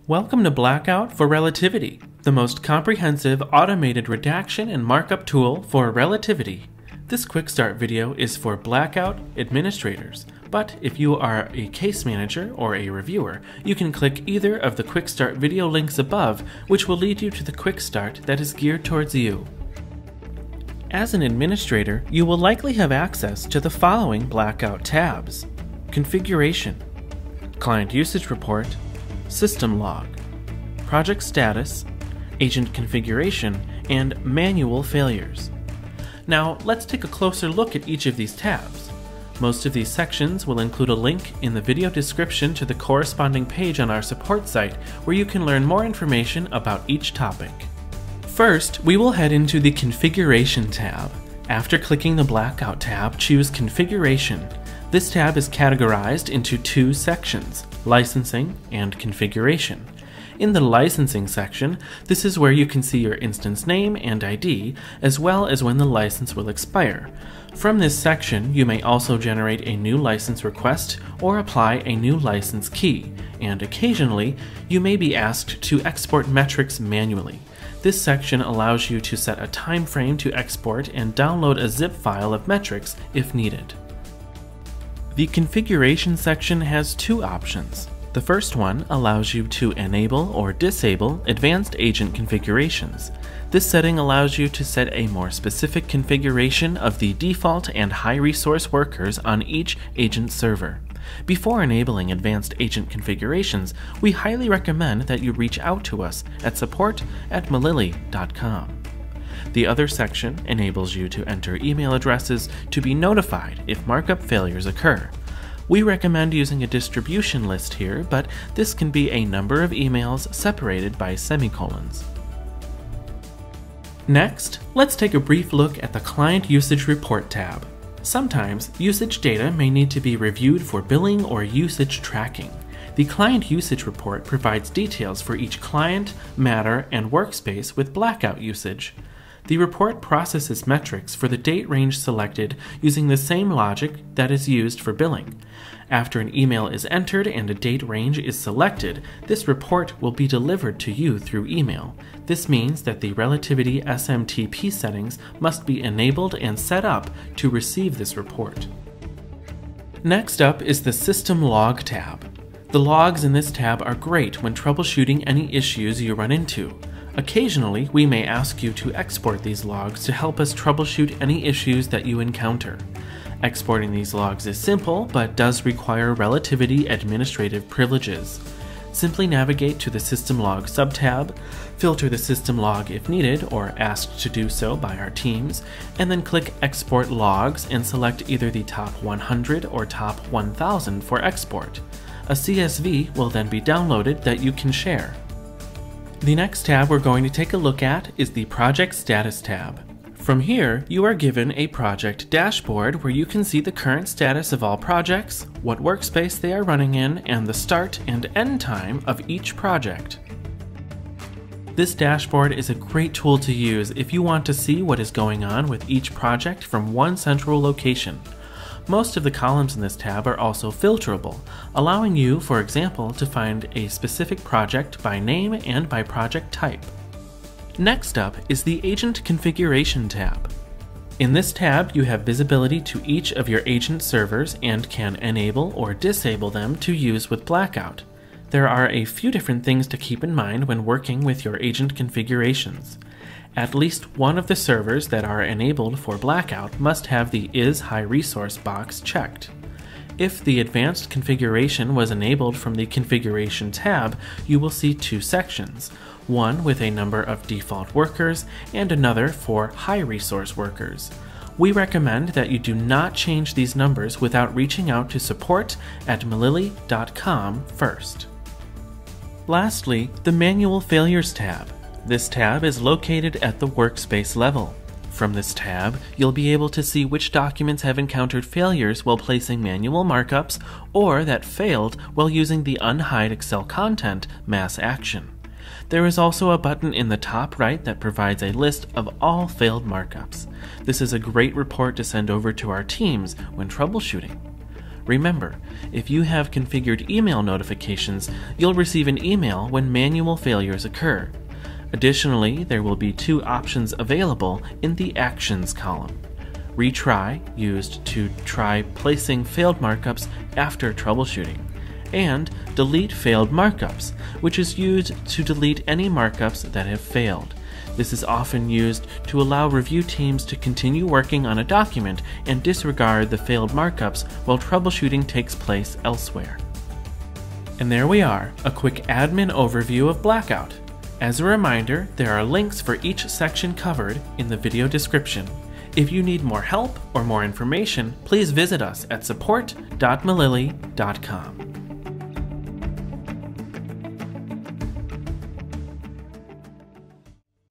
Welcome to Blackout for Relativity, the most comprehensive automated redaction and markup tool for relativity. This quick start video is for Blackout administrators, but if you are a case manager or a reviewer, you can click either of the quick start video links above, which will lead you to the quick start that is geared towards you. As an administrator, you will likely have access to the following Blackout tabs: Configuration, Client Usage Report, System Log, Project Status, Agent Configuration, and Manual Failures. Now, let's take a closer look at each of these tabs. Most of these sections will include a link in the video description to the corresponding page on our support site where you can learn more information about each topic. First, we will head into the Configuration tab. After clicking the Blackout tab, choose Configuration. This tab is categorized into two sections: Licensing and Configuration. In the Licensing section, this is where you can see your instance name and ID, as well as when the license will expire. From this section, you may also generate a new license request or apply a new license key, and occasionally, you may be asked to export metrics manually. This section allows you to set a time frame to export and download a zip file of metrics if needed. The Configuration section has two options. The first one allows you to enable or disable advanced agent configurations. This setting allows you to set a more specific configuration of the default and high resource workers on each agent server. Before enabling advanced agent configurations, we highly recommend that you reach out to us at support@milyli.com. The other section enables you to enter email addresses to be notified if markup failures occur. We recommend using a distribution list here, but this can be a number of emails separated by semicolons. Next, let's take a brief look at the Client Usage Report tab. Sometimes, usage data may need to be reviewed for billing or usage tracking. The Client Usage Report provides details for each client, matter, and workspace with Blackout usage. The report processes metrics for the date range selected using the same logic that is used for billing. After an email is entered and a date range is selected, this report will be delivered to you through email. This means that the Relativity SMTP settings must be enabled and set up to receive this report. Next up is the System Log tab. The logs in this tab are great when troubleshooting any issues you run into. Occasionally, we may ask you to export these logs to help us troubleshoot any issues that you encounter. Exporting these logs is simple, but does require Relativity administrative privileges. Simply navigate to the System Log subtab, filter the system log if needed or asked to do so by our teams, and then click Export Logs and select either the top 100 or top 1000 for export. A CSV will then be downloaded that you can share. The next tab we're going to take a look at is the Project Status tab. From here, you are given a project dashboard where you can see the current status of all projects, what workspace they are running in, and the start and end time of each project. This dashboard is a great tool to use if you want to see what is going on with each project from one central location. Most of the columns in this tab are also filterable, allowing you, for example, to find a specific project by name and by project type. Next up is the Agent Configuration tab. In this tab, you have visibility to each of your agent servers and can enable or disable them to use with Blackout. There are a few different things to keep in mind when working with your agent configurations. At least one of the servers that are enabled for Blackout must have the Is High Resource box checked. If the advanced configuration was enabled from the Configuration tab, you will see two sections, one with a number of default workers and another for high resource workers. We recommend that you do not change these numbers without reaching out to support@milyli.com first. Lastly, the Manual Failures tab. This tab is located at the workspace level. From this tab, you'll be able to see which documents have encountered failures while placing manual markups or that failed while using the Unhide Excel Content mass action. There is also a button in the top right that provides a list of all failed markups. This is a great report to send over to our teams when troubleshooting. Remember, if you have configured email notifications, you'll receive an email when manual failures occur. Additionally, there will be 2 options available in the Actions column. Retry, used to try placing failed markups after troubleshooting, and Delete failed markups, which is used to delete any markups that have failed. This is often used to allow review teams to continue working on a document and disregard the failed markups while troubleshooting takes place elsewhere. And there we are, a quick admin overview of Blackout. As a reminder, there are links for each section covered in the video description. If you need more help or more information, please visit us at support.milyli.com.